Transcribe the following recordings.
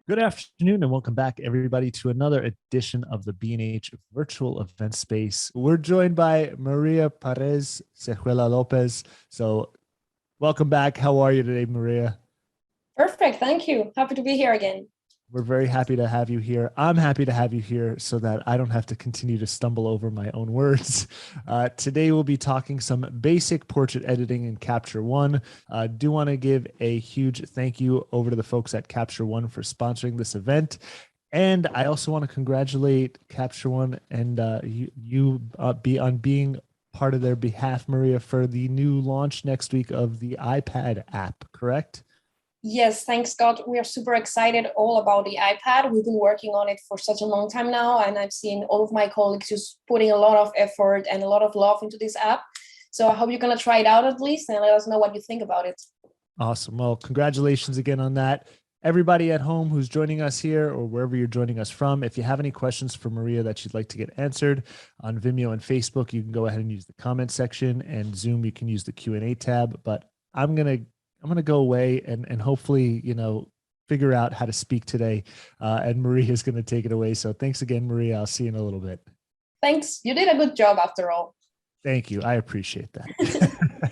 Good afternoon and welcome back, everybody, to another edition of the B&H Virtual Event Space. We're joined by Maria Pérez-Cejuela López. So welcome back. How are you today, Maria? Perfect. Thank you. Happy to be here again. We're very happy to have you here. I'm happy to have you here so that I don't have to continue to stumble over my own words. Today, we'll be talking some basic portrait editing in Capture One. Do want to give a huge thank you over to the folks at Capture One for sponsoring this event. And I also want to congratulate Capture One and you being part of their behalf, Maria, for the new launch next week of the iPad app, correct? Yes, thanks God. We are super excited all about the iPad. We've been working on it for such a long time now, and I've seen all of my colleagues just putting a lot of effort and a lot of love into this app. So I hope you're going to try it out at least and let us know what you think about it. Awesome. Well, congratulations again on that. Everybody at home who's joining us here or wherever you're joining us from, if you have any questions for Maria that you'd like to get answered on Vimeo and Facebook, you can go ahead and use the comment section, and Zoom, you can use the Q&A tab. But I'm going to go away and hopefully, figure out how to speak today. And Maria is going to take it away. So thanks again, Maria. I'll see you in a little bit. Thanks. You did a good job after all. Thank you. I appreciate that.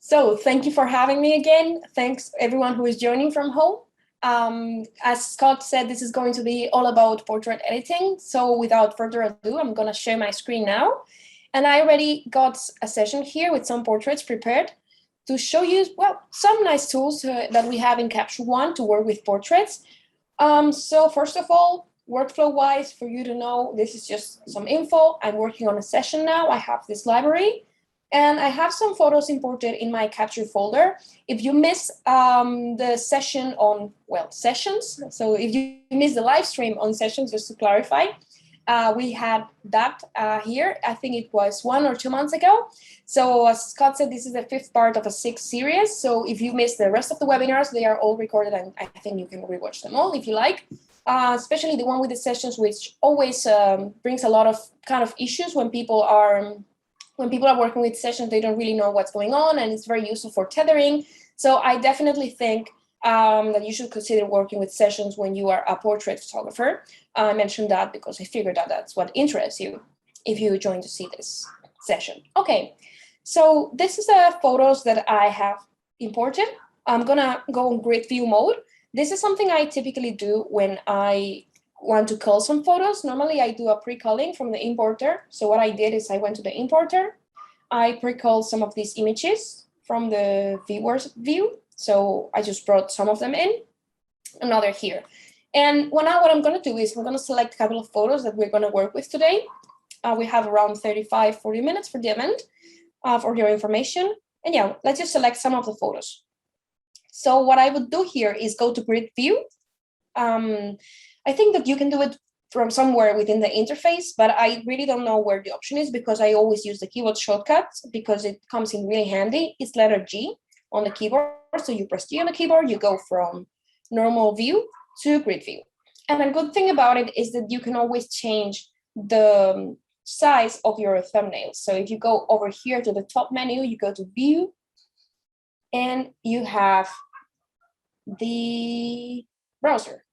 So thank you for having me again. Thanks everyone who is joining from home. As Scott said, this is going to be all about portrait editing. So without further ado, I'm going to share my screen now. And I already got a session here with some portraits prepared to show you, well, some nice tools that we have in Capture One to work with portraits. So first of all, workflow-wise, for you to know, this is just some info. I'm working on a session now. I have this library, and I have some photos imported in my Capture folder. If you miss the session on, sessions, so if you miss the live stream on sessions, just to clarify, we had that here. I think it was 1 or 2 months ago. So as Scott said, this is the 5th part of a 6 series. So if you missed the rest of the webinars, they are all recorded, and I think you can rewatch them all if you like. Especially the one with the sessions, which always brings a lot of kind of issues when people are working with sessions. They don't really know what's going on, and it's very useful for tethering. So I definitely think that you should consider working with sessions when you are a portrait photographer. I mentioned that because I figured that that's what interests you if you join to see this session. Okay, so this is the photos that I have imported. I'm gonna go on grid view mode. This is something I typically do when I want to cull some photos. Normally I do a pre-culling from the importer. So what I did is I went to the importer, I pre-culled some of these images from the viewer's view. So I just brought some of them in, another here. And what I'm going to do is I'm going to select a couple of photos that we're going to work with today. We have around 35, 40 minutes for the event, for your information. And yeah, let's just select some of the photos. So what I would do here is go to grid view. I think that you can do it from somewhere within the interface, but I really don't know where the option is because I always use the keyboard shortcut because it comes in really handy. It's letter G on the keyboard. So you press G on the keyboard, you go from normal view to grid view. And a good thing about it is that you can always change the size of your thumbnails. So if you go over here to the top menu, you go to view, and you have the browser,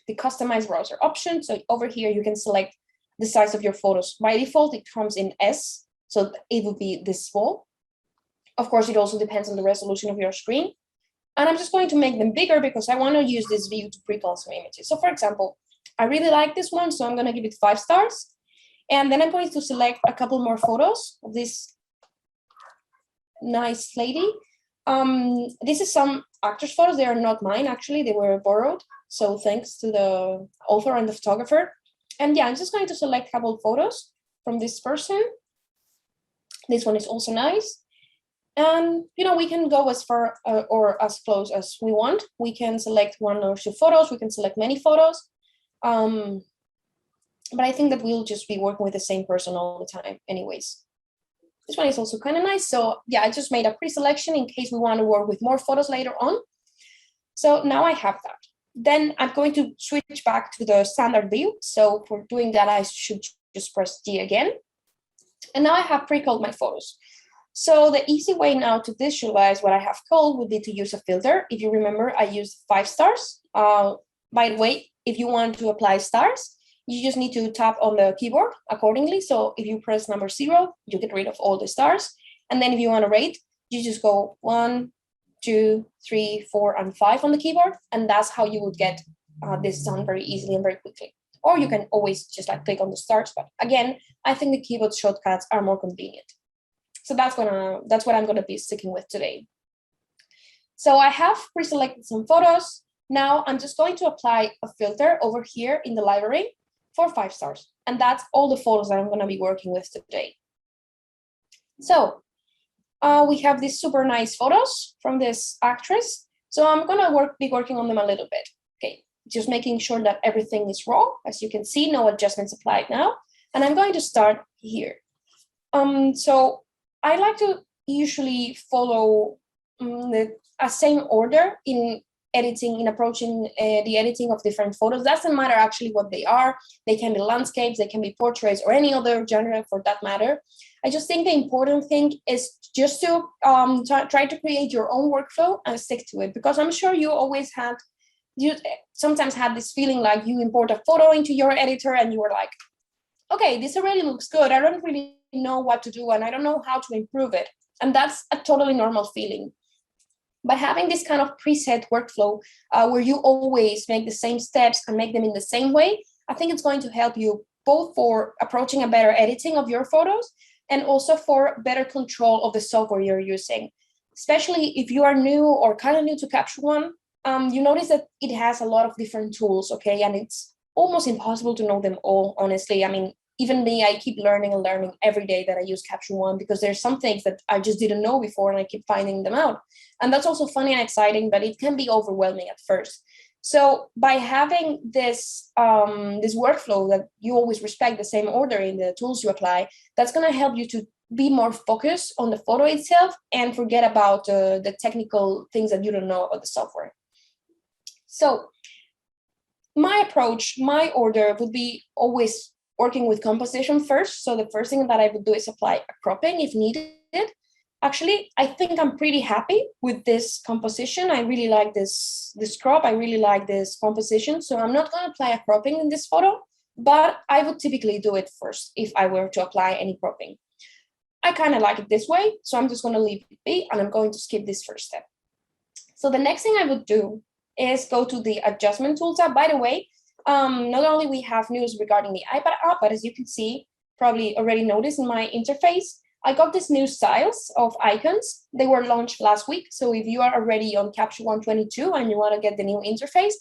the customized browser option. So over here, you can select the size of your photos. By default, it comes in S, so it will be this small. Of course, it also depends on the resolution of your screen. And I'm just going to make them bigger because I want to use this view to pre-cull some images. So for example, I really like this one, so I'm going to give it 5 stars. And then I'm going to select a couple more photos of this nice lady. This is some actors' photos. They are not mine, actually. They were borrowed. So thanks to the author and the photographer. And yeah, I'm just going to select a couple of photos from this person. This one is also nice. And, we can go as far or as close as we want. We can select 1 or 2 photos. We can select many photos. But I think that we'll just be working with the same person all the time anyways. This one is also kind of nice. So yeah, I just made a pre-selection in case we want to work with more photos later on. So now I have that. Then I'm going to switch back to the standard view. So for doing that, I should just press G again. And now I have pre-culled my photos. So the easy way now to visualize what I have culled would be to use a filter. If you remember, I used 5 stars By the way, if you want to apply stars, you just need to tap on the keyboard accordingly. So if you press number 0, you get rid of all the stars. And then if you want to rate, you just go 1, 2, 3, 4, and 5 on the keyboard. And that's how you would get this done very easily and very quickly. Or you can always just like click on the stars. But again, I think the keyboard shortcuts are more convenient. So that's what I'm gonna be sticking with today. So I have pre-selected some photos. Now I'm just going to apply a filter over here in the library for 5 stars. And that's all the photos that I'm gonna be working with today. So we have these super nice photos from this actress. So I'm gonna be working on them a little bit. Okay, just making sure that everything is raw. As you can see, no adjustments applied now. And I'm going to start here. So I like to usually follow a same order in editing, in approaching the editing of different photos. Doesn't matter actually what they are. They can be landscapes, they can be portraits, or any other genre for that matter. I just think the important thing is just to try to create your own workflow and stick to it, because I'm sure you sometimes had this feeling like you import a photo into your editor and you were like, okay, this already looks good. I don't really know what to do and I don't know how to improve it. And that's a totally normal feeling. But having this kind of preset workflow where you always make the same steps and make them in the same way, I think it's going to help you both for approaching a better editing of your photos and also for better control of the software you're using. Especially if you are new or kind of new to Capture One, you notice that it has a lot of different tools, okay? And it's almost impossible to know them all, honestly. I mean, even me, I keep learning and learning every day that I use Capture One, because there's some things that I just didn't know before and I keep finding them out. And that's also funny and exciting, but it can be overwhelming at first. So by having this workflow that you always respect the same order in the tools you apply, that's going to help you to be more focused on the photo itself and forget about the technical things that you don't know about the software. So my approach, my order would be always working with composition first. So the first thing that I would do is apply a cropping if needed. Actually, I think I'm pretty happy with this composition. I really like this crop. I really like this composition. So I'm not going to apply a cropping in this photo, but I would typically do it first if I were to apply any cropping. I kind of like it this way, so I'm just going to leave it be, and I'm going to skip this first step. So the next thing I would do is go to the adjustment tool tab. By the way, not only we have news regarding the iPad app, but as you can see, probably already noticed in my interface, I got these new styles of icons. They were launched last week. So if you are already on Capture One 22 and you want to get the new interface,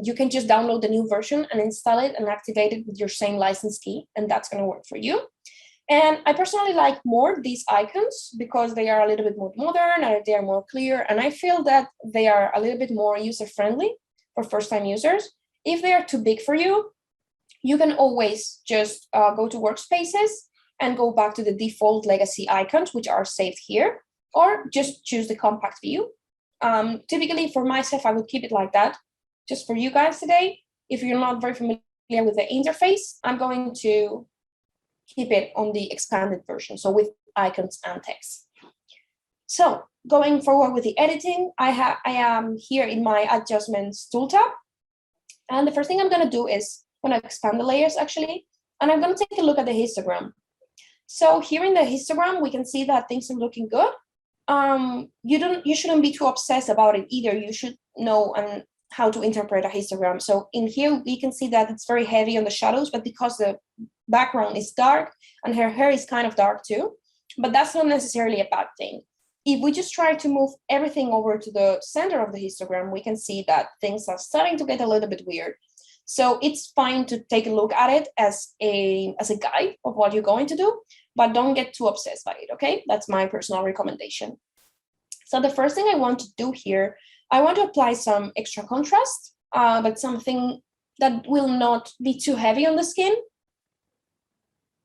you can just download the new version and install it and activate it with your same license key, and that's going to work for you. And I personally like more these icons because they are a little bit more modern and they are more clear. And I feel that they are a little bit more user-friendly for first-time users. If they are too big for you, you can always just go to workspaces and go back to the default legacy icons, which are saved here, or just choose the compact view. Typically for myself, I would keep it like that. Just for you guys today, if you're not very familiar with the interface, I'm going to keep it on the expanded version, so with icons and text. So going forward with the editing, I am here in my adjustments tool tab. And the first thing I'm going to do is I'm going to expand the layers actually, and I'm going to take a look at the histogram. So here in the histogram, we can see that things are looking good. You shouldn't be too obsessed about it either. You should know how to interpret a histogram. So in here, we can see that it's very heavy on the shadows, but because the background is dark and her hair is kind of dark too, but that's not necessarily a bad thing. If we just try to move everything over to the center of the histogram, we can see that things are starting to get a little bit weird. So it's fine to take a look at it as a guide of what you're going to do, but don't get too obsessed by it, okay? That's my personal recommendation. So the first thing I want to do here, I want to apply some extra contrast, but something that will not be too heavy on the skin.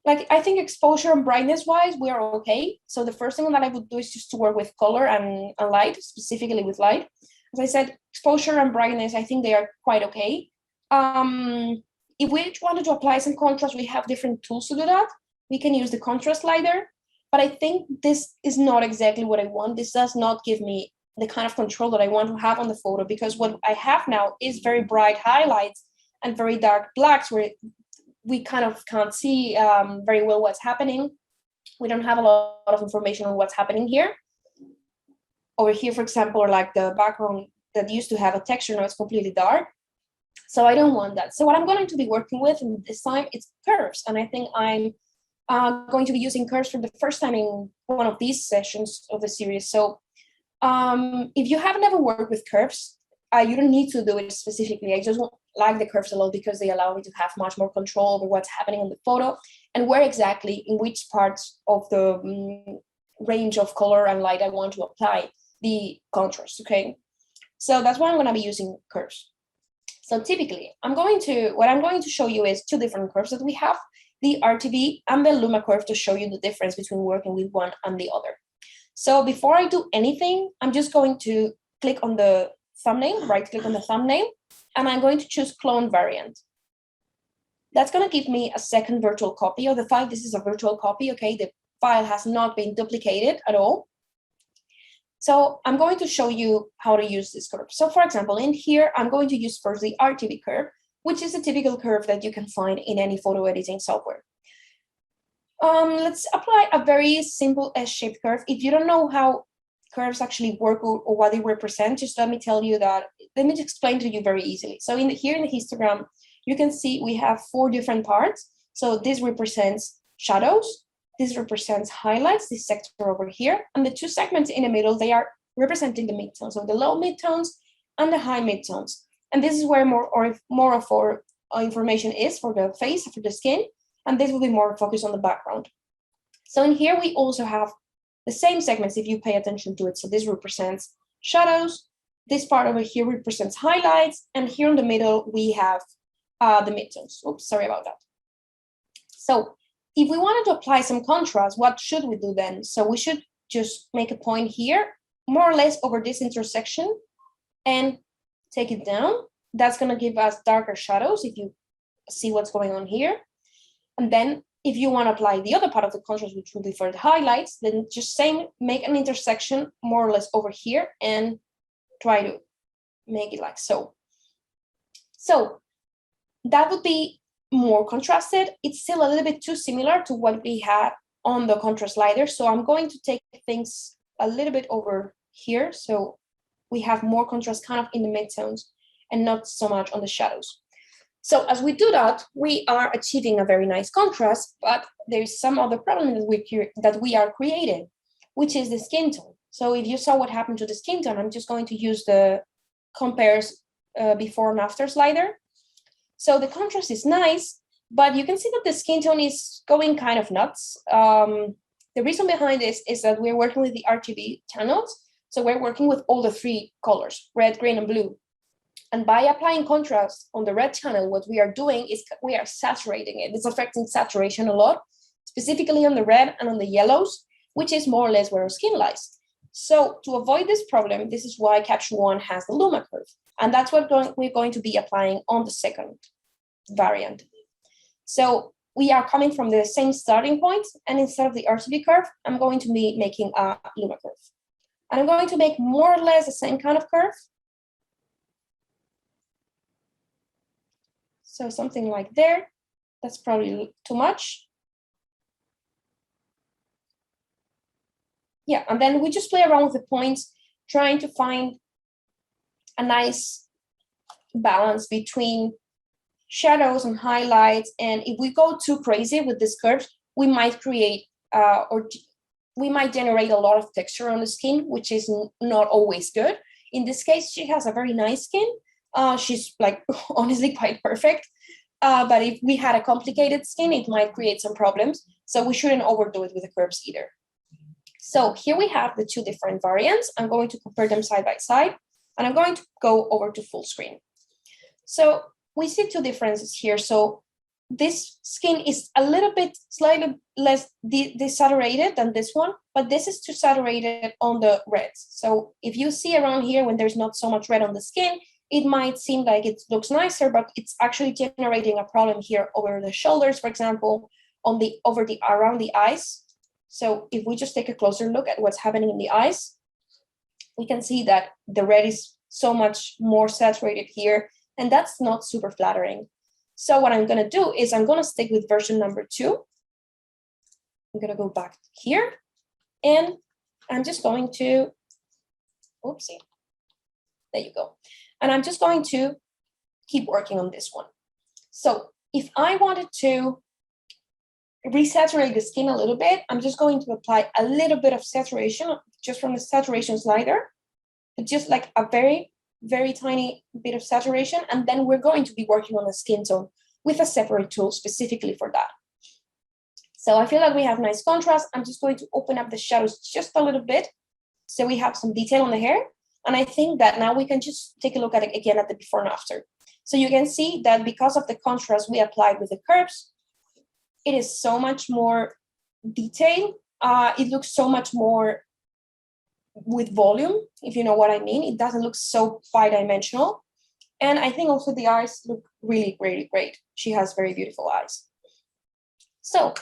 Like, I think exposure and brightness wise, we are okay. So the first thing that I would do is just to work with color and light, specifically with light. As I said, exposure and brightness, I think they are quite okay. If we wanted to apply some contrast, we have different tools to do that. We can use the contrast slider, but I think this is not exactly what I want. This does not give me the kind of control that I want to have on the photo, because what I have now is very bright highlights and very dark blacks where we kind of can't see very well what's happening. We don't have a lot of information on what's happening here. Over here, for example, or like the background that used to have a texture, now it's completely dark. So I don't want that. So what I'm going to be working with this time is curves. And I think I'm going to be using curves for the first time in one of these sessions of the series. So if you have never worked with curves, you don't need to do it specifically. I just like the curves a lot because they allow me to have much more control over what's happening on the photo and where exactly in which parts of the range of color and light I want to apply the contrast, okay? So that's why I'm going to be using curves. So typically, what I'm going to show you is two different curves that we have, the RGB and the Luma curve, to show you the difference between working with one and the other. So before I do anything, I'm just going to click on the thumbnail, right click on the thumbnail, and I'm going to choose clone variant. That's going to give me a second virtual copy of the file. This is a virtual copy, okay? The file has not been duplicated at all. So I'm going to show you how to use this curve. So for example, in here, I'm going to use first the RGB curve, which is a typical curve that you can find in any photo editing software. Let's apply a very simple S-shaped curve. If you don't know how curves actually work or what they represent, just let me explain to you very easily. So here in the histogram, you can see we have 4 different parts. So this represents shadows, this represents highlights, this sector over here, and the 2 segments in the middle, they are representing the midtones, so the low midtones and the high midtones. And this is where more of our information is for the face, for the skin, and this will be more focused on the background. So in here, we also have the same segments if you pay attention to it. So this represents shadows, this part over here represents highlights, and here in the middle, we have the midtones. Oops, sorry about that. So if we wanted to apply some contrast, what should we do then? So we should just make a point here, more or less over this intersection, and take it down. That's going to give us darker shadows if you see what's going on here. And then if you want to apply the other part of the contrast, which will be for the highlights, then just make an intersection more or less over here and try to make it like so. So that would be more contrasted. It's still a little bit too similar to what we had on the contrast slider. So I'm going to take things a little bit over here. So we have more contrast kind of in the midtones and not so much on the shadows. So as we do that, we are achieving a very nice contrast, but there's some other problem that we are creating, which is the skin tone. So if you saw what happened to the skin tone, I'm just going to use the compares before and after slider. So the contrast is nice, but you can see that the skin tone is going kind of nuts. The reason behind this is that we're working with the RGB channels. So we're working with all the 3 colors, red, green, and blue. And by applying contrast on the red channel, what we are doing is we are saturating it. It's affecting saturation a lot, specifically on the red and on the yellows, which is more or less where our skin lies. So to avoid this problem, this is why Capture One has the Luma curve. And that's what we're going to be applying on the second variant. So we are coming from the same starting point, and instead of the RGB curve, I'm going to be making a Luma curve. And I'm going to make more or less the same kind of curve. So something like there. That's probably too much. Yeah, and then we just play around with the points, trying to find a nice balance between shadows and highlights. And if we go too crazy with this curve, we might create we might generate a lot of texture on the skin, which is not always good. In this case, she has a very nice skin. She's like honestly quite perfect. But if we had a complicated skin, it might create some problems. So we shouldn't overdo it with the curves either. So here we have the 2 different variants. I'm going to compare them side by side, and I'm going to go over to full screen. So we see 2 differences here. So this skin is a little bit slightly less desaturated than this one, but this is too saturated on the reds. So if you see around here when there's not so much red on the skin, it might seem like it looks nicer, but it's actually generating a problem here over the shoulders, for example, around the eyes. So if we just take a closer look at what's happening in the eyes, we can see that the red is so much more saturated here, and that's not super flattering. So what I'm going to do is I'm going to stick with version number 2. I'm going to go back here, and I'm just going to, oopsie, there you go. And I'm just going to keep working on this one. So if I wanted to resaturate the skin a little bit, I'm just going to apply a little bit of saturation just from the saturation slider, just like a very, very tiny bit of saturation. And then we're going to be working on the skin tone with a separate tool specifically for that. So I feel like we have nice contrast. I'm just going to open up the shadows just a little bit so we have some detail on the hair. And I think that now we can just take a look at it again at the before and after. So you can see that because of the contrast we applied with the curves, it is so much more detailed. It looks so much more with volume, if you know what I mean. It doesn't look so bi-dimensional. And I think also the eyes look really, really great. She has very beautiful eyes. So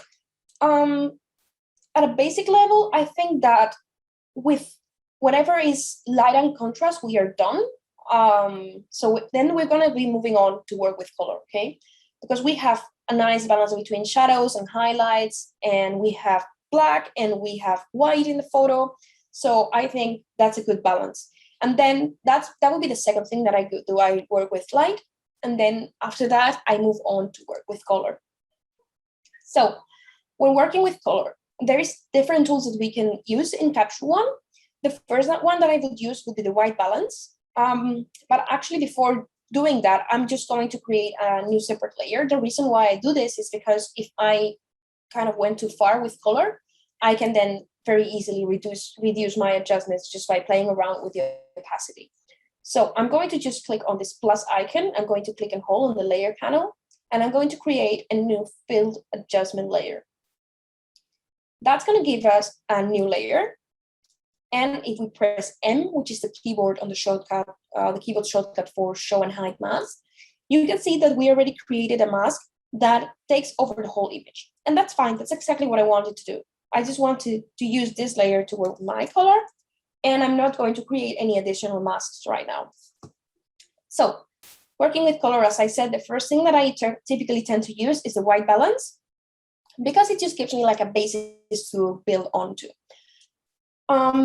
at a basic level, I think that with whatever is light and contrast, we are done. So then we're going to be moving on to work with color, okay? Because we have a nice balance between shadows and highlights, and we have black and we have white in the photo. So I think that's a good balance. And then that would be the second thing that I do. I work with light, and then after that, I move on to work with color. So when working with color, there is different tools that we can use in Capture One. The first one that I would use would be the white balance. But actually, before doing that, I'm just going to create a new separate layer. The reason why I do this is because if I kind of went too far with color, I can then very easily reduce my adjustments just by playing around with the opacity. So I'm going to just click on this plus icon. I'm going to click and hold on the layer panel, and I'm going to create a new field adjustment layer. That's going to give us a new layer. And if we press M, which is the keyboard on the shortcut, the keyboard shortcut for show and hide mask, you can see that we already created a mask that takes over the whole image. And that's fine. That's exactly what I wanted to do. I just want to use this layer to work with my color, and I'm not going to create any additional masks right now. So working with color, as I said, the first thing that I typically tend to use is the white balance, because it just gives me like a basis to build onto.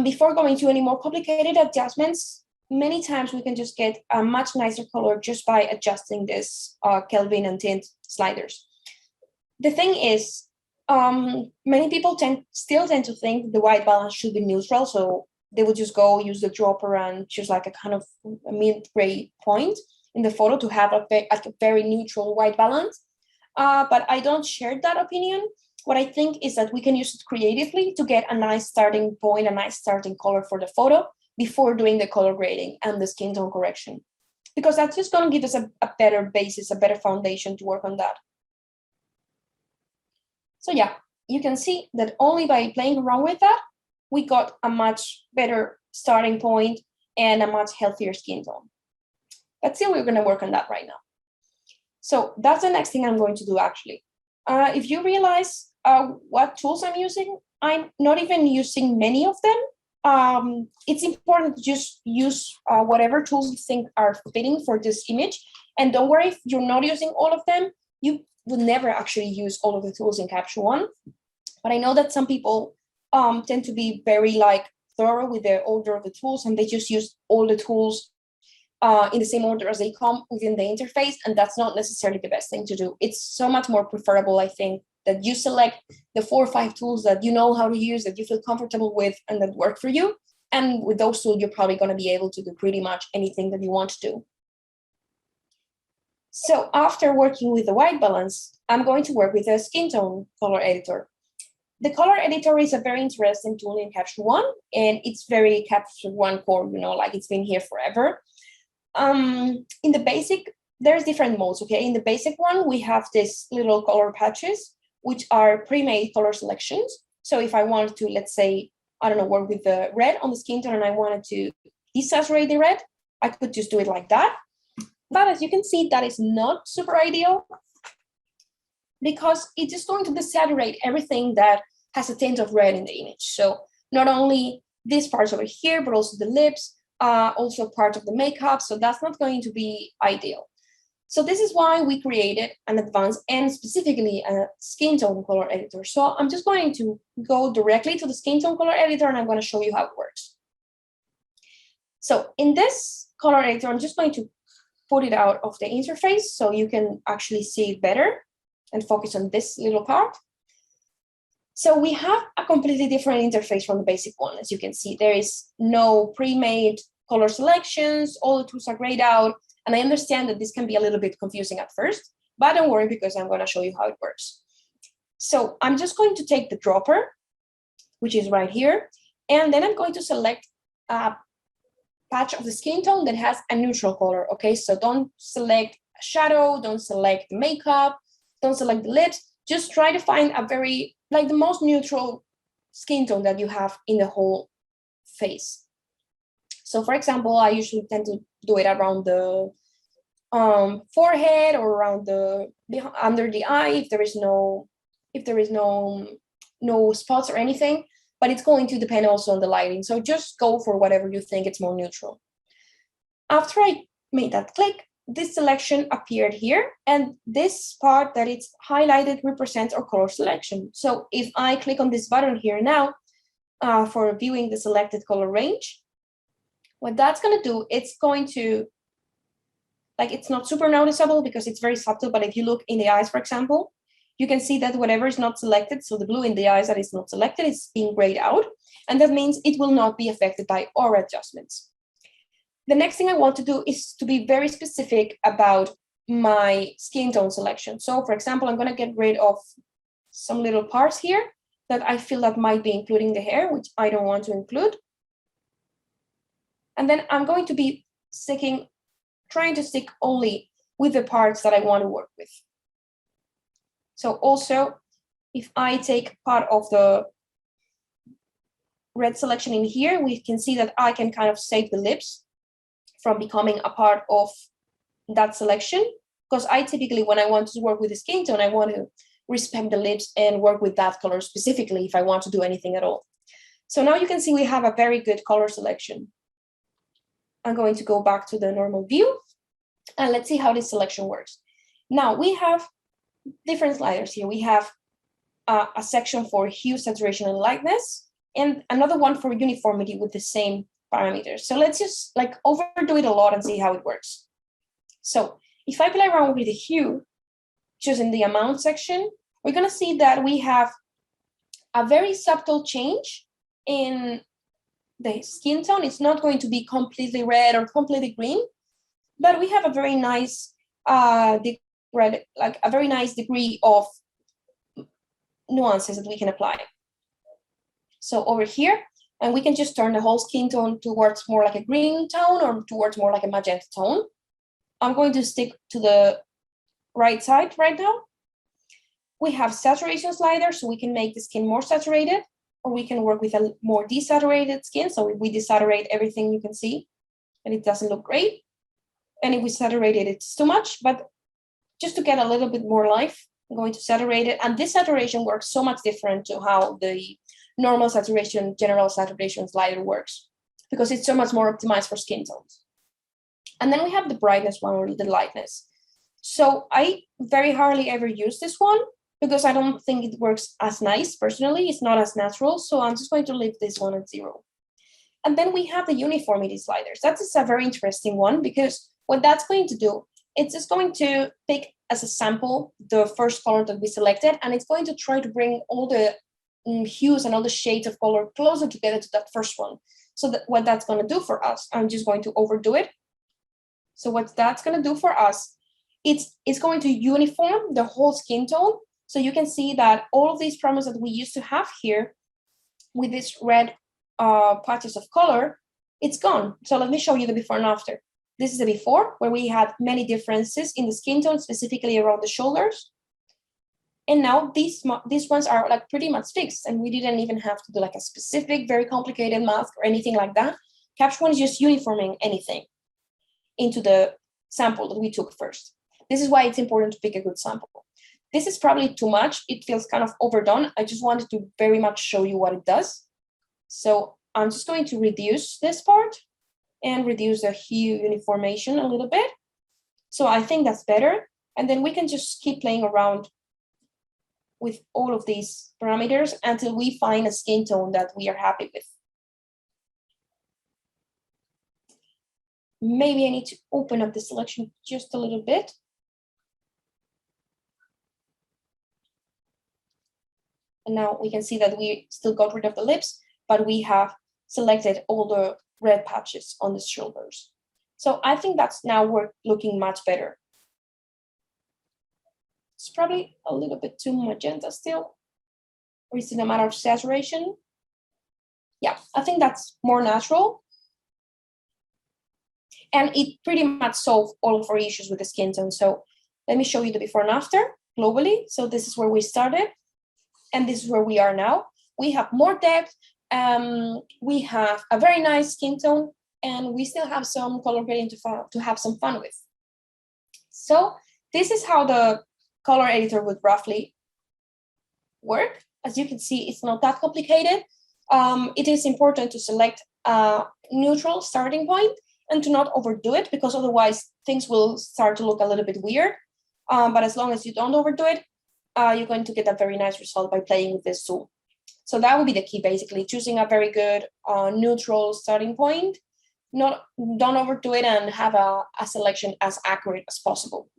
Before going to any more complicated adjustments, many times we can just get a much nicer color just by adjusting this Kelvin and tint sliders. The thing is, many people still tend to think the white balance should be neutral, so they would just go use the dropper and choose like a kind of a mid-gray point in the photo to have a very neutral white balance. But I don't share that opinion. What I think is that we can use it creatively to get a nice starting point, a nice starting color for the photo before doing the color grading and the skin tone correction, because that's just going to give us a better basis, a better foundation to work on that. So yeah, you can see that only by playing around with that, we got a much better starting point and a much healthier skin tone. But still, we're going to work on that right now. So that's the next thing I'm going to do, actually. If you realize what tools I'm using, I'm not even using many of them. It's important to just use whatever tools you think are fitting for this image. And don't worry if you're not using all of them. You would never actually use all of the tools in Capture One. But I know that some people tend to be very thorough with the order of the tools, and they just use all the tools in the same order as they come within the interface, and that's not necessarily the best thing to do. It's so much more preferable, I think, that you select the 4 or 5 tools that you know how to use, that you feel comfortable with, and that work for you. And with those tools, you're probably going to be able to do pretty much anything that you want to do. So after working with the white balance, I'm going to work with a skin tone color editor. The color editor is a very interesting tool in Capture One, and it's very Capture One core, it's been here forever. In the basic, there's different modes, okay? In the basic one, we have these little color patches, which are pre-made color selections. So if I wanted to, let's say, work with the red on the skin tone and I wanted to desaturate the red, I could just do it like that. But as you can see, that is not super ideal because it's just going to desaturate everything that has a tint of red in the image. So not only these parts over here, but also the lips, also part of the makeup. So that's not going to be ideal. So this is why we created an advanced and specifically a skin tone color editor. So I'm just going to go directly to the skin tone color editor and I'm going to show you how it works. So in this color editor, I'm just going to put it out of the interface so you can actually see it better and focus on this little part. So we have a completely different interface from the basic one. As you can see, there is no pre-made color selections, all the tools are grayed out. And I understand that this can be a little bit confusing at first, but don't worry because I'm going to show you how it works. So I'm just going to take the dropper, which is right here, and then I'm going to select a patch of the skin tone that has a neutral color, okay? So don't select a shadow, don't select the makeup, don't select the lips, just try to find a very, like the most neutral skin tone that you have in the whole face. So for example, I usually tend to do it around the forehead or around the under the eye if there is no spots or anything, but it's going to depend also on the lighting. So just go for whatever you think it's more neutral. After I made that click, this selection appeared here, and this part that it's highlighted represents our color selection. So if I click on this button here now for viewing the selected color range, what that's going to do, it's going to, like, it's not super noticeable because it's very subtle, but if you look in the eyes, for example, you can see that whatever is not selected, so the blue in the eyes that is not selected, is being grayed out, and that means it will not be affected by our adjustments. The next thing I want to do is to be very specific about my skin tone selection. So for example, I'm going to get rid of some little parts here that I feel that might be including the hair, which I don't want to include. And then I'm going to be trying to stick only with the parts that I want to work with. So also, if I take part of the red selection in here, we can see that I can kind of save the lips from becoming a part of that selection. Because I typically, when I want to work with the skin tone, I want to respect the lips and work with that color specifically if I want to do anything at all. So now you can see we have a very good color selection. I'm going to go back to the normal view and let's see how this selection works. Now we have different sliders here. We have a section for hue, saturation, and lightness, and another one for uniformity with the same parameters. So let's just like overdo it a lot and see how it works. So if I play around with the hue, just in the amount section, we're going to see that we have a very subtle change in the skin tone. It's not going to be completely red or completely green, but we have a very nice degree of nuances that we can apply. So over here, and we can just turn the whole skin tone towards more like a green tone or towards more like a magenta tone. I'm going to stick to the right side right now. We have saturation sliders, so we can make the skin more saturated, or we can work with a more desaturated skin. So if we desaturate everything, you can see, and it doesn't look great. And if we saturate it, it's too much. But just to get a little bit more life, I'm going to saturate it. And this saturation works so much different to how the normal saturation, general saturation slider works, because it's so much more optimized for skin tones. And then we have the brightness one, or the lightness. So I very hardly ever use this one because I don't think it works as nice. Personally, it's not as natural. So I'm just going to leave this one at 0. And then we have the uniformity sliders. That is a very interesting one because what that's going to do, it's just going to pick as a sample the first color that we selected, and it's going to try to bring all the hues and all the shades of color closer together to that first one. So what that's going to do for us, I'm just going to overdo it. So what that's going to do for us, it's going to uniform the whole skin tone. So you can see that all of these promos that we used to have here with these red patches of color, it's gone. So let me show you the before and after. This is the before, where we had many differences in the skin tone, specifically around the shoulders. And now these ones are like pretty much fixed, and we didn't even have to do like a specific, very complicated mask or anything like that. Capture One is just uniforming anything into the sample that we took first. This is why it's important to pick a good sample. This is probably too much. It feels kind of overdone. I just wanted to very much show you what it does. So I'm just going to reduce this part and reduce the hue uniformation a little bit. So I think that's better. And then we can just keep playing around with all of these parameters until we find a skin tone that we are happy with. Maybe I need to open up the selection just a little bit. And now we can see that we still got rid of the lips, but we have selected all the red patches on the shoulders. So I think that's now looking much better. It's probably a little bit too magenta still. Or is it a matter of saturation? Yeah, I think that's more natural. And it pretty much solved all of our issues with the skin tone. So let me show you the before and after globally. So this is where we started. And this is where we are now. We have more depth. We have a very nice skin tone. And we still have some color grading to have some fun with. So this is how the color editor would roughly work. As you can see, it's not that complicated. It is important to select a neutral starting point and to not overdo it, because otherwise things will start to look a little bit weird. But as long as you don't overdo it, you're going to get a very nice result by playing with this tool. So that would be the key, basically, choosing a very good neutral starting point. Don't overdo it and have a selection as accurate as possible.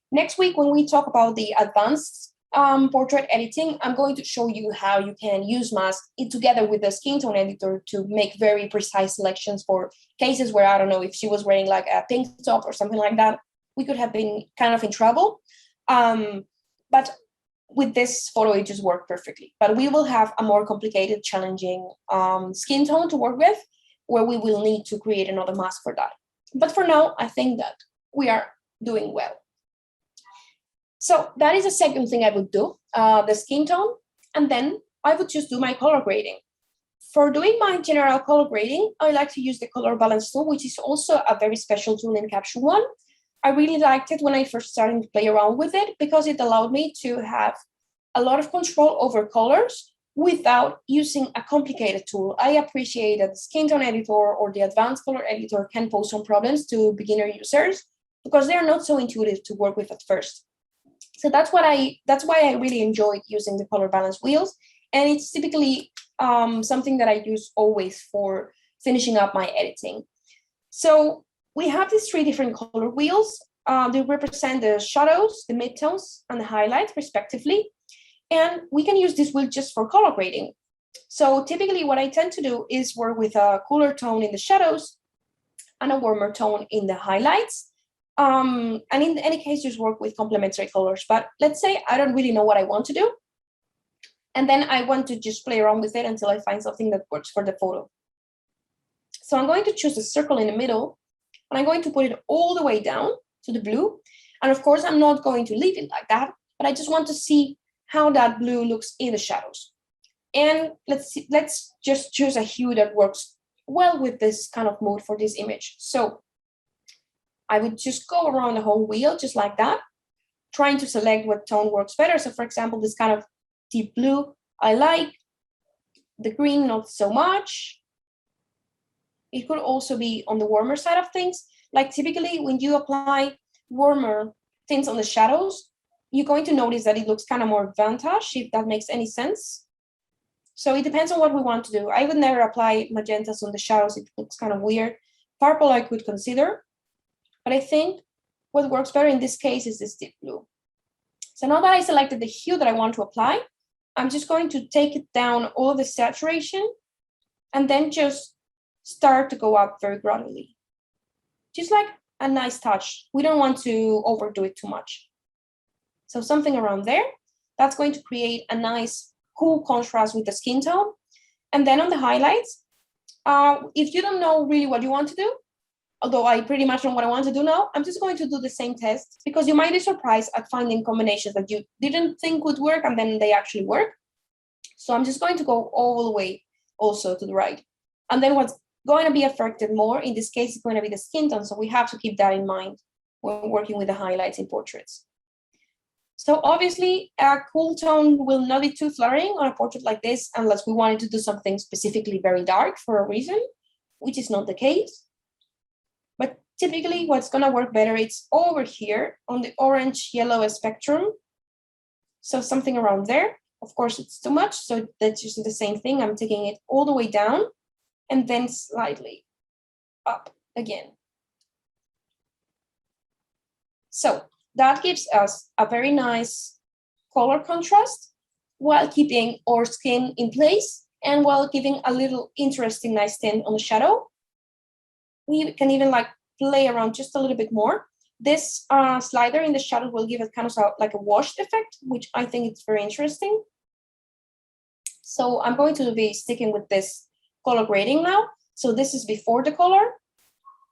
Next week, when we talk about the advanced portrait editing, I'm going to show you how you can use mask together with the skin tone editor to make very precise selections for cases where, I don't know, if she was wearing like a pink top or something like that, we could have been kind of in trouble. But with this photo, it just worked perfectly. But we will have a more complicated, challenging skin tone to work with, where we will need to create another mask for that. But for now, I think that we are doing well. So that is the second thing I would do, the skin tone, and then I would just do my color grading. For doing my general color grading, I like to use the color balance tool, which is also a very special tool in Capture One. I really liked it when I first started to play around with it because it allowed me to have a lot of control over colors without using a complicated tool. I appreciate that the skin tone editor or the advanced color editor can pose some problems to beginner users because they are not so intuitive to work with at first. So that's why I really enjoyed using the color balance wheels. And it's typically something that I use always for finishing up my editing. So we have these three different color wheels. They represent the shadows, the midtones, and the highlights, respectively. And we can use this wheel just for color grading. So typically what I tend to do is work with a cooler tone in the shadows and a warmer tone in the highlights. And in any case, just work with complementary colors. But let's say I don't really know what I want to do. And then I want to just play around with it until I find something that works for the photo. So I'm going to choose a circle in the middle, and I'm going to put it all the way down to the blue. And of course, I'm not going to leave it like that, but I just want to see how that blue looks in the shadows. And let's just choose a hue that works well with this kind of mood for this image. So I would just go around the whole wheel just like that, trying to select what tone works better. So for example, this kind of deep blue, I like. The green, not so much. It could also be on the warmer side of things. Like typically when you apply warmer tints on the shadows, you're going to notice that it looks kind of more vintage, if that makes any sense. So it depends on what we want to do. I would never apply magentas on the shadows. It looks kind of weird. Purple I could consider. But I think what works better in this case is this deep blue. So now that I selected the hue that I want to apply, I'm just going to take it down all the saturation and then just start to go up very gradually. Just like a nice touch. We don't want to overdo it too much. So something around there, that's going to create a nice cool contrast with the skin tone. And then on the highlights, if you don't know really what you want to do, although I pretty much know what I want to do now, I'm just going to do the same test because you might be surprised at finding combinations that you didn't think would work and then they actually work. So I'm just going to go all the way also to the right. And then what's going to be affected more, in this case, is going to be the skin tone. So we have to keep that in mind when working with the highlights in portraits. So obviously, a cool tone will not be too flattering on a portrait like this unless we wanted to do something specifically very dark for a reason, which is not the case. But typically what's gonna work better, it's over here on the orange-yellow spectrum. So something around there. Of course, it's too much, so that's usually the same thing. I'm taking it all the way down and then slightly up again. So that gives us a very nice color contrast while keeping our skin in place and while giving a little interesting nice tint on the shadow. We can even like play around just a little bit more. This slider in the shadow will give it kind of like a washed effect, which I think is very interesting. So I'm going to be sticking with this color grading now. So this is before the color,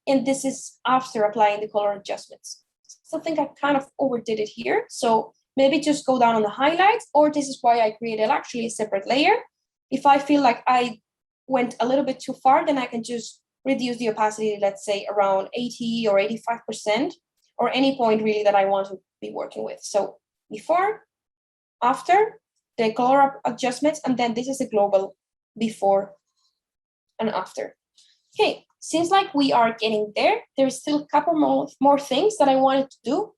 and this is after applying the color adjustments. So I think I kind of overdid it here. So maybe just go down on the highlights, or this is why I created actually a separate layer. If I feel like I went a little bit too far, then I can just reduce the opacity, let's say around 80 or 85%, or any point really that I want to be working with. So before, after, the color adjustments, and then this is a global before and after. Okay, seems like we are getting there. There's still a couple more things that I wanted to do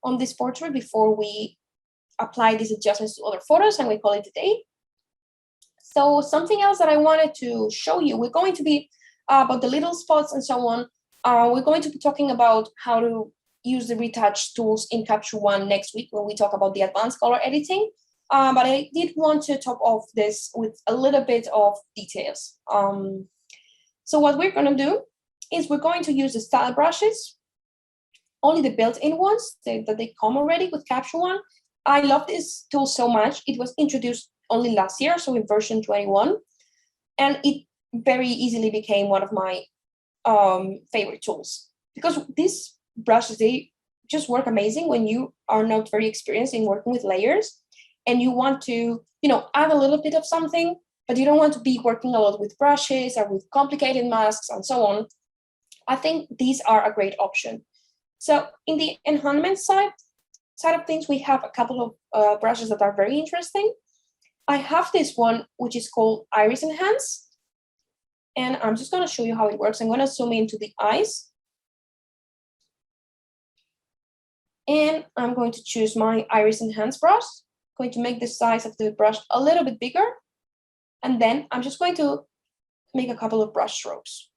on this portrait before we apply these adjustments to other photos and we call it a day. So something else that I wanted to show you, we're going to be about the little spots and so on. We're going to be talking about how to use the retouch tools in Capture One next week when we talk about the advanced color editing. But I did want to top off this with a little bit of details. So what we're going to do is we're going to use the style brushes, only the built-in ones that they come already with Capture One. I love this tool so much. It was introduced only last year, so in version 21, and it very easily became one of my favorite tools because these brushes, they just work amazing when you are not very experienced in working with layers and you want to, add a little bit of something, but you don't want to be working a lot with brushes or with complicated masks and so on. I think these are a great option. So in the enhancement side of things, we have a couple of brushes that are very interesting. I have this one, which is called Iris Enhance. And I'm just going to show you how it works. I'm going to zoom into the eyes. And I'm going to choose my Iris Enhance brush. I'm going to make the size of the brush a little bit bigger. And then I'm just going to make a couple of brush strokes,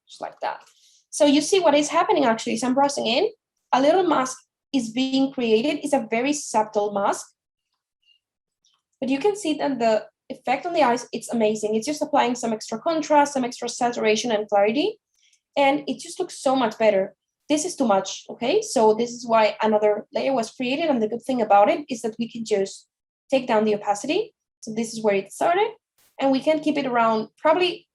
just like that. So you see what is happening actually is I'm brushing in. A little mask is being created. It's a very subtle mask. But you can see that the effect on the eyes, it's amazing. It's just applying some extra contrast, some extra saturation and clarity. And it just looks so much better. This is too much, okay? So this is why another layer was created. And the good thing about it is that we can just take down the opacity. So this is where it started. And we can keep it around probably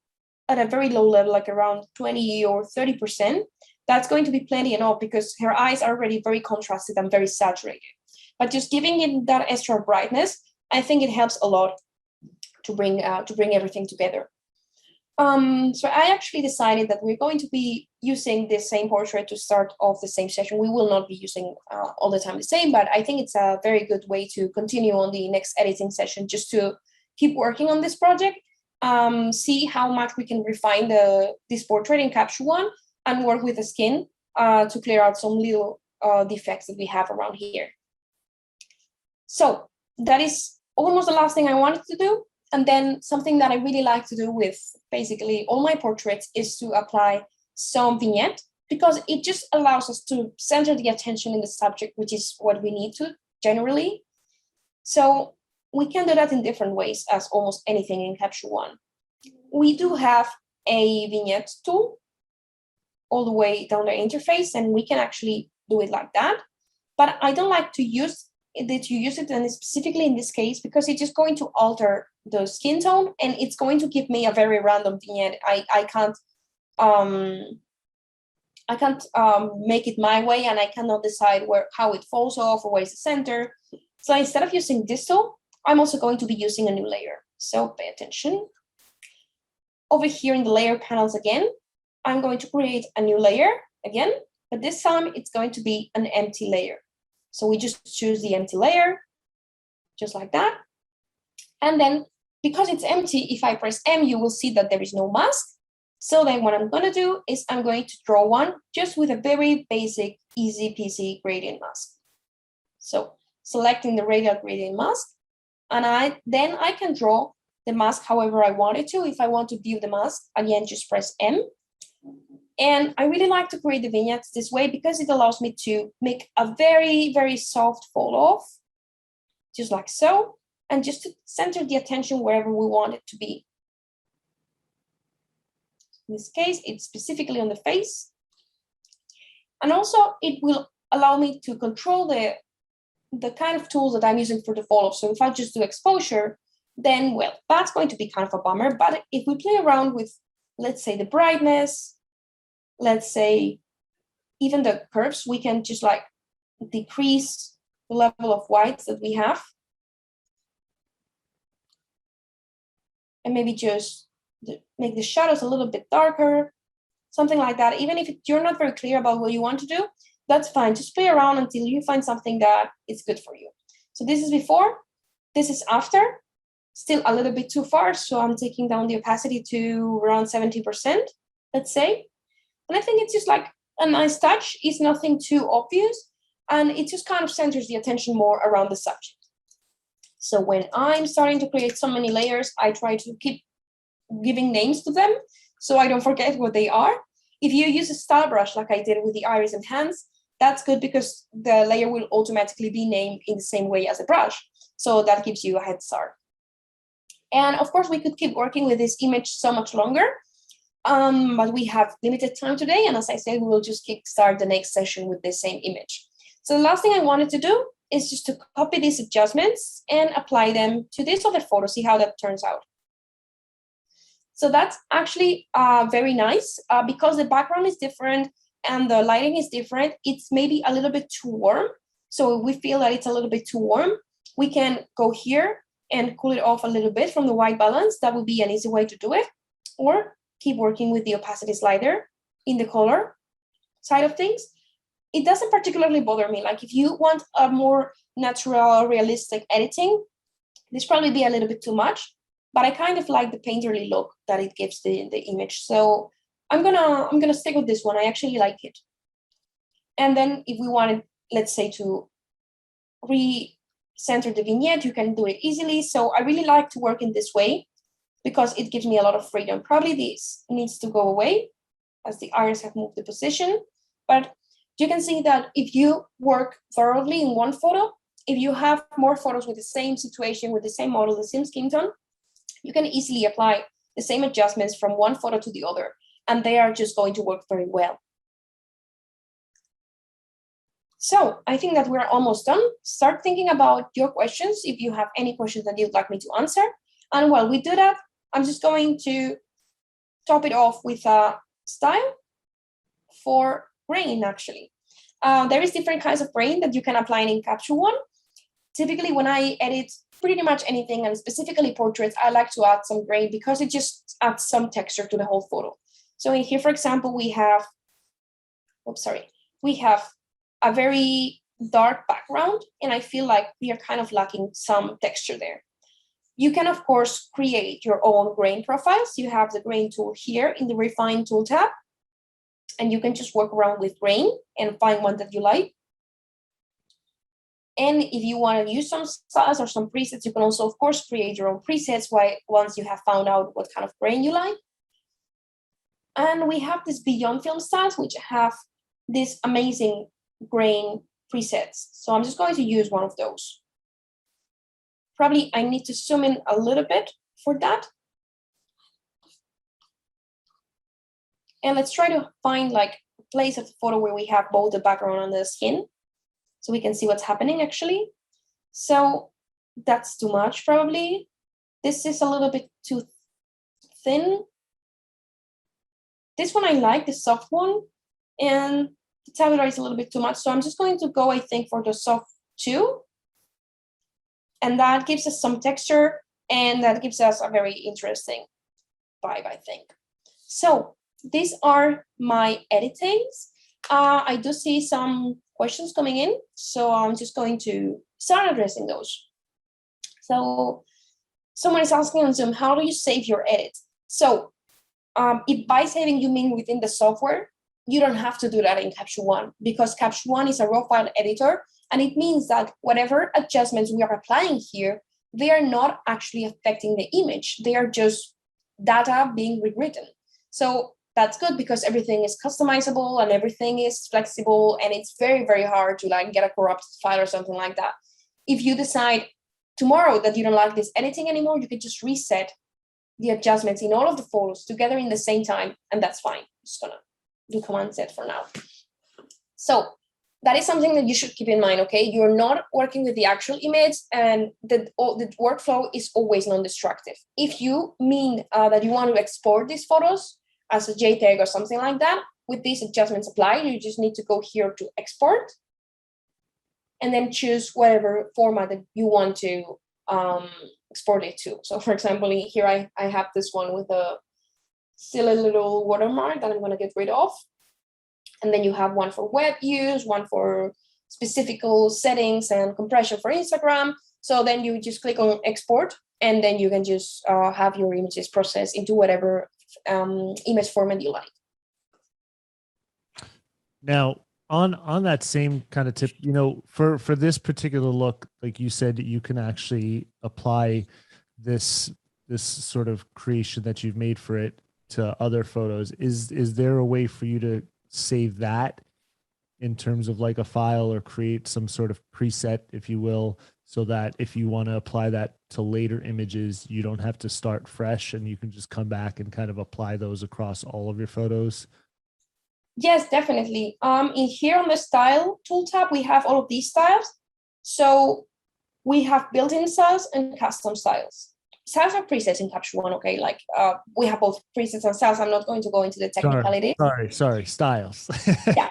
at a very low level, like around 20 or 30%. That's going to be plenty enough because her eyes are already very contrasted and very saturated. But just giving it that extra brightness, I think it helps a lot to bring everything together. So I actually decided that we're going to be using the same portrait to start off the same session. We will not be using all the time the same, but I think it's a very good way to continue on the next editing session, just to keep working on this project, see how much we can refine this portrait in Capture One and work with the skin to clear out some little defects that we have around here. So that is almost the last thing I wanted to do. And then something that I really like to do with basically all my portraits is to apply some vignette, because it just allows us to center the attention in the subject, which is what we need to generally. So we can do that in different ways, as almost anything in Capture One. We do have a vignette tool all the way down the interface, and we can actually do it like that. But I don't like to use it, and specifically in this case, because it's just going to alter the skin tone, and it's going to give me a very random vignette. I can't make it my way, and I cannot decide how it falls off or where is the center. So instead of using this tool, I'm also going to be using a new layer. So pay attention. Over here in the layer panels again, I'm going to create a new layer again, but this time it's going to be an empty layer. So we just choose the empty layer, just like that. And then because it's empty, if I press M, you will see that there is no mask. So then what I'm going to do is I'm going to draw one just with a very basic, easy peasy gradient mask. So selecting the radial gradient mask, and then I can draw the mask however I want it to. If I want to view the mask, again, just press M. And I really like to create the vignettes this way because it allows me to make a very, very soft fall off, just like so, and just to center the attention wherever we want it to be. In this case, it's specifically on the face. And also it will allow me to control the kind of tools that I'm using for the fall off. So if I just do exposure, then, well, that's going to be kind of a bummer. But if we play around with, let's say, the brightness, let's say even the curves, we can just like decrease the level of whites that we have. And maybe just make the shadows a little bit darker, something like that. Even if you're not very clear about what you want to do, that's fine. Just play around until you find something that is good for you. So this is before, this is after, still a little bit too far. So I'm taking down the opacity to around 70%, let's say. And I think it's just like a nice touch. It's nothing too obvious. And it just kind of centers the attention more around the subject. So when I'm starting to create so many layers, I try to keep giving names to them so I don't forget what they are. If you use a style brush like I did with the iris and hands, that's good because the layer will automatically be named in the same way as a brush. So that gives you a head start. And of course, we could keep working with this image so much longer, but we have limited time today. And as I said, we will just kickstart the next session with the same image. So the last thing I wanted to do is just to copy these adjustments and apply them to this other photo, see how that turns out. So that's actually very nice because the background is different and the lighting is different. It's maybe a little bit too warm. So if we feel that it's a little bit too warm, we can go here and cool it off a little bit from the white balance. That would be an easy way to do it. Or keep working with the opacity slider in the color side of things. It doesn't particularly bother me. Like if you want a more natural, realistic editing, this probably be a little bit too much. But I kind of like the painterly look that it gives the image. So I'm gonna stick with this one. I actually like it. And then if we wanted, let's say, to recenter the vignette, you can do it easily. So I really like to work in this way because it gives me a lot of freedom. Probably this needs to go away as the iris have moved the position. But you can see that if you work thoroughly in one photo, if you have more photos with the same situation, with the same model, the same skin tone, you can easily apply the same adjustments from one photo to the other, and they are just going to work very well. So I think that we're almost done. Start thinking about your questions if you have any questions that you'd like me to answer. And while we do that, I'm just going to top it off with a style for grain, actually. There is different kinds of grain that you can apply in Capture One. Typically, when I edit pretty much anything, and specifically portraits, I like to add some grain because it just adds some texture to the whole photo. So in here, for example, we have a very dark background, and I feel like we are kind of lacking some texture there. You can, of course, create your own grain profiles. You have the grain tool here in the Refine tool tab, and you can just work around with grain and find one that you like. And if you want to use some styles or some presets, you can also, of course, create your own presets once you have found out what kind of grain you like. And we have this Beyond Film styles, which have this amazing grain presets. So I'm just going to use one of those. Probably I need to zoom in a little bit for that. And let's try to find like a place of the photo where we have both the background and the skin, so we can see what's happening actually. So that's too much probably. This is a little bit too thin. This one I like, the soft one, and the tabular is a little bit too much. So I'm just going to go, I think, for the soft 2. And that gives us some texture, and that gives us a very interesting vibe, I think. So these are my editings. I do see some questions coming in. So I'm just going to start addressing those. So someone is asking on Zoom, how do you save your edit? So if by saving you mean within the software, you don't have to do that in Capture One, because Capture One is a raw file editor, and it means that whatever adjustments we are applying here, they are not actually affecting the image. They are just data being rewritten. So that's good because everything is customizable and everything is flexible, and it's very, very hard to like get a corrupted file or something like that. If you decide tomorrow that you don't like this editing anymore, you can just reset the adjustments in all of the photos together in the same time, and that's fine. I'm just gonna do Command Z for now. So that is something that you should keep in mind, okay? You're not working with the actual image, and the workflow is always non-destructive. If you mean that you want to export these photos as a JPEG or something like that, with these adjustments applied, you just need to go here to export, and then choose whatever format that you want to export it to. So for example, here I have this one with a silly little watermark that I'm gonna get rid of. And then you have one for web use, one for specific settings and compression for Instagram. So then you just click on export, and then you can just have your images processed into whatever image format you like. Now, on that same kind of tip, you know, for this particular look, like you said, you can actually apply this sort of creation that you've made for it to other photos. Is there a way for you to save that in terms of like a file, or create some sort of preset, if you will, so that if you want to apply that to later images, you don't have to start fresh and you can just come back and kind of apply those across all of your photos? Yes, definitely. In here on the style tool tab, we have all of these styles. So we have built-in styles and custom styles. Styles are presets in Capture One, okay? Like we have both presets and styles. I'm not going to go into the technicality. Sorry, styles. Yeah,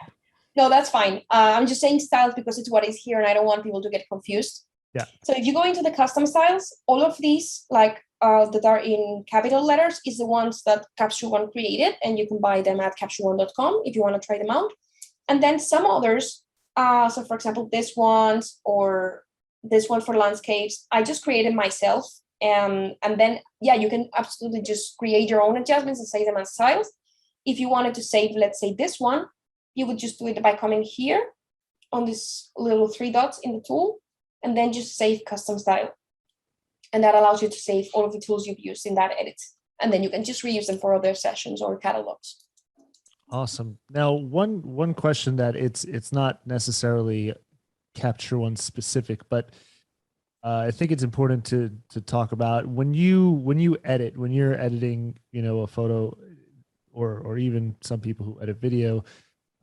no, that's fine. I'm just saying styles because it's what is here, and I don't want people to get confused. Yeah. So if you go into the custom styles, all of these, like that are in capital letters, is the ones that Capture One created, and you can buy them at capture1.com if you want to try them out. And then some others, so for example, this one or this one for landscapes, I just created myself. And then, yeah, you can absolutely just create your own adjustments and save them as styles. If you wanted to save, let's say, this one, you would just do it by coming here on this little 3 dots in the tool, and then just save custom style. And that allows you to save all of the tools you've used in that edit. And then you can just reuse them for other sessions or catalogs. Awesome. Now, one question that it's not necessarily Capture One specific, but I think it's important to talk about when you're editing, you know, a photo, or even some people who edit video,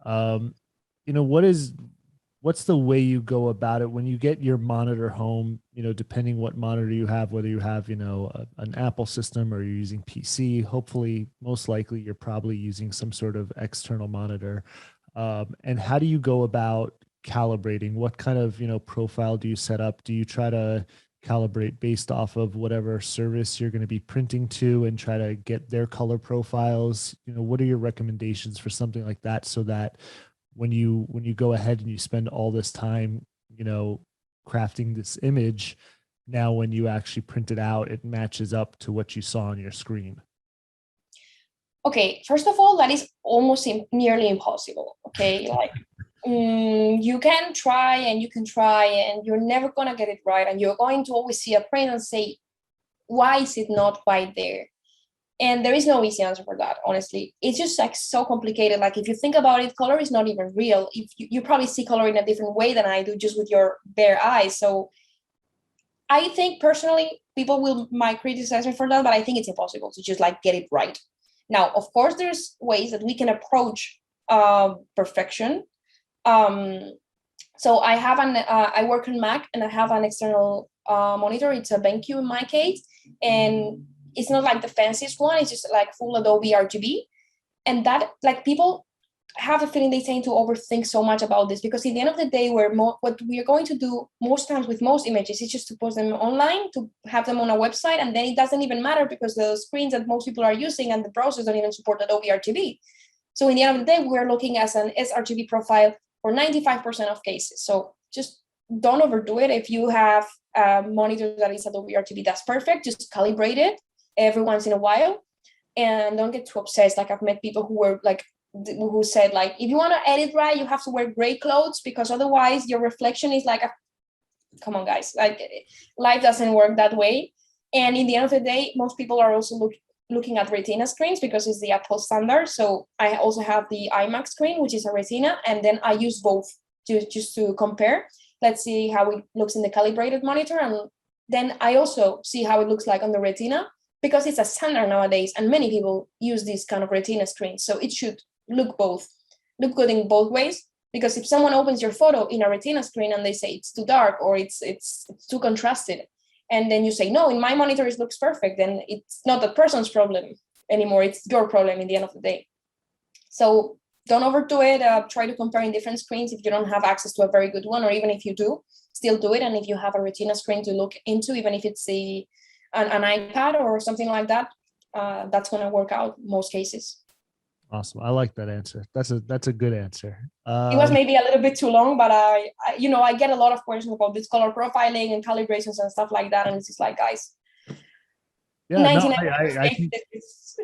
you know, what's the way you go about it when you get your monitor home, you know, depending what monitor you have, whether you have, you know, an Apple system or you're using PC, hopefully, most likely you're probably using some sort of external monitor. And how do you go about calibrating? What kind of, you know, profile do you set up? Do you try to calibrate based off of whatever service you're going to be printing to and try to get their color profiles? You know, what are your recommendations for something like that, so that when you go ahead and you spend all this time, you know, crafting this image, now when you actually print it out, it matches up to what you saw on your screen? Okay, first of all, that is almost nearly impossible. Okay, like you can try and you're never gonna get it right, and you're going to always see a print and say, why is it not quite there? And there is no easy answer for that, honestly. It's just like so complicated. Like if you think about it, color is not even real. If you probably see color in a different way than I do, just with your bare eyes. So I think personally, people might criticize me for that, but I think it's impossible to just like get it right. Now, of course, there's ways that we can approach perfection. So I have I work on Mac, and I have an external monitor. It's a BenQ in my case, and it's not like the fanciest one. It's just like full Adobe RGB, and that, like, people have a feeling they tend to overthink so much about this, because at the end of the day, what we are going to do most times with most images is just to post them online, to have them on a website, and then it doesn't even matter because the screens that most people are using and the browsers don't even support Adobe RGB. So in the end of the day, we're looking at an sRGB profile for 95% of cases. So just don't overdo it. If you have a monitor that is Adobe RGB, that's perfect. Just calibrate it every once in a while, and don't get too obsessed. Like I've met people who said like, if you want to edit right, you have to wear gray clothes because otherwise your reflection is like come on guys, like life doesn't work that way. And in the end of the day, most people are also looking at Retina screens because it's the Apple standard. So I also have the iMac screen, which is a Retina, and then I use both just to compare. Let's see how it looks in the calibrated monitor, and then I also see how it looks like on the Retina, because it's a standard nowadays and many people use this kind of Retina screens. So it should look good in both ways. Because if someone opens your photo in a Retina screen and they say it's too dark or it's too contrasted, and then you say, no, in my monitor it looks perfect, then it's not the person's problem anymore, it's your problem in the end of the day. So don't overdo it. Try to compare in different screens if you don't have access to a very good one, or even if you do, still do it. And if you have a Retina screen to look into, even if it's an iPad or something like that, that's going to work out in most cases. Awesome. I like that answer. That's a good answer. It was maybe a little bit too long, but I get a lot of questions about this color profiling and calibrations and stuff like that. And it's just like, guys, yeah, 99% I think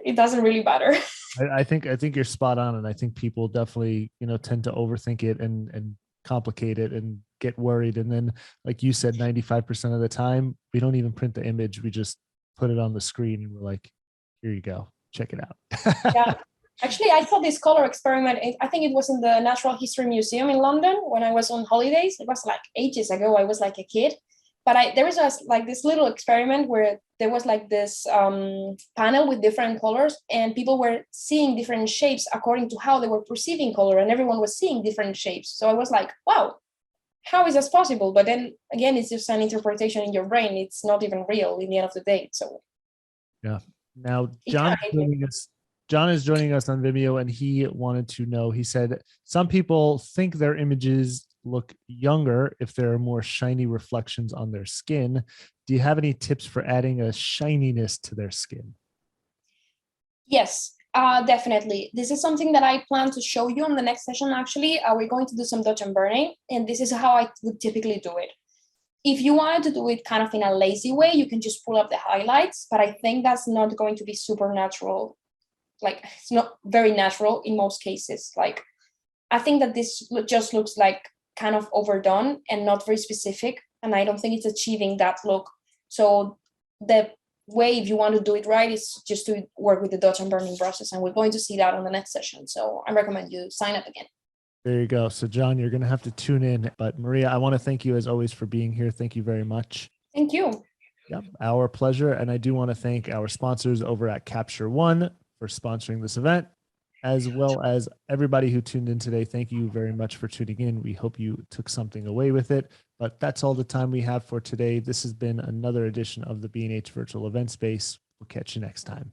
it doesn't really matter. I think you're spot on. And I think people definitely, tend to overthink it and complicate it and get worried. And then, like you said, 95% of the time, we don't even print the image. We just put it on the screen and we're like, here you go, check it out. Yeah. Actually, I saw this color experiment. I think it was in the Natural History Museum in London when I was on holidays. It was like ages ago. I was like a kid. But there was like this little experiment where there was like this panel with different colors, and people were seeing different shapes according to how they were perceiving color, and everyone was seeing different shapes. So I was like, wow, how is this possible? But then again, it's just an interpretation in your brain. It's not even real in the end of the day. So yeah. Now, John is joining us on Vimeo, and he wanted to know, he said, some people think their images look younger if there are more shiny reflections on their skin. Do you have any tips for adding a shininess to their skin? Yes, definitely. This is something that I plan to show you on the next session. Actually, we're going to do some dodge and burning, and this is how I would typically do it. If you wanted to do it kind of in a lazy way, you can just pull up the highlights, but I think that's not going to be super natural. Like, it's not very natural in most cases. Like, I think that this just looks like kind of overdone and not very specific, and I don't think it's achieving that look. So the way, if you want to do it right, is just to work with the dodge and burning process, and we're going to see that on the next session. So I recommend you sign up again. There you go. So John, you're going to have to tune in, but Maria, I want to thank you as always for being here. Thank you very much. Thank you. Yep, our pleasure. And I do want to thank our sponsors over at Capture One for sponsoring this event, as well as everybody who tuned in today. Thank you very much for tuning in. We hope you took something away with it, but that's all the time we have for today. This has been another edition of the B&H Virtual Event Space. We'll catch you next time.